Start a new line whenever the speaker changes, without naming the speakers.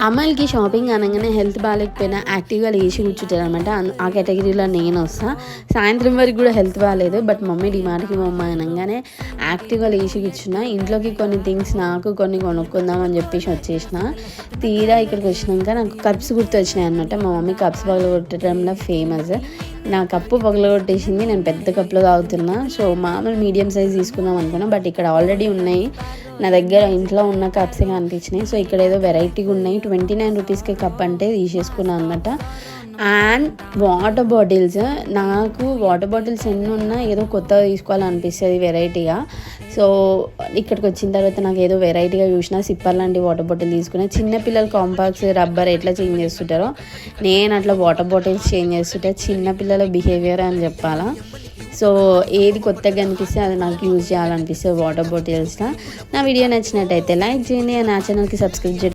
అమ్మాయిలకి షాపింగ్ అనగానే హెల్త్ బాగాలేకపోయినా యాక్టివ్గా లేచి కూర్చుంటారు అనమాట. ఆ కేటగిరీలో నేను వస్తాను. సాయంత్రం వరకు కూడా హెల్త్ బాగాలేదు, బట్ మమ్మీ డిమార్ట్కి మమ్మీ అనగానే యాక్టివ్గా లేచి కూర్చున్నా. ఇంట్లోకి కొన్ని థింగ్స్ నాకు కొన్ని కొనుక్కుందాం అని చెప్పేసి వచ్చేసిన. తీరా ఇక్కడికి వచ్చినాక నాకు కప్స్ గుర్తు వచ్చినాయి అనమాట. మా మమ్మీ కప్స్ పగలగొట్టడంలో ఫేమస్. నా కప్పు పగలగొట్టేసింది. నేను పెద్ద కప్పులో తాగుతున్నా. సో మామూలు మీడియం సైజ్ తీసుకుందాం అనుకున్నా, బట్ ఇక్కడ ఆల్రెడీ ఉన్నాయి. నా దగ్గర ఇంట్లో ఉన్న కప్సే కనిపించినాయి. సో ఇక్కడ ఏదో వెరైటీగా ఉన్నాయి. 29 రూపీస్కి కప్ అంటే తీసేసుకున్నాను అనమాట. అండ్ వాటర్ బాటిల్స్, నాకు వాటర్ బాటిల్స్ ఎన్ని ఉన్నా ఏదో కొత్తగా తీసుకోవాలనిపిస్తుంది వెరైటీగా. సో ఇక్కడికి వచ్చిన తర్వాత నాకు ఏదో వెరైటీగా చూసిన సిప్పర్ లాంటి వాటర్ బాటిల్ తీసుకున్నా. చిన్నపిల్లలు కాంపాక్స్ రబ్బర్ ఎట్లా చేంజ్ చేస్తుంటారో నేను అట్లా వాటర్ బాటిల్స్ చేంజ్ చేస్తుంటే చిన్నపిల్లల బిహేవియర్ అని చెప్పాలా. సో ఏది కొత్తగా అనిపిస్తే అది నాకు యూజ్ చేయాలనిపిస్తుంది వాటర్ బాటిల్స్లో. నా వీడియో నచ్చినట్టయితే లైక్ చేయండి, నా ఛానల్కి సబ్స్క్రైబ్ చేయండి.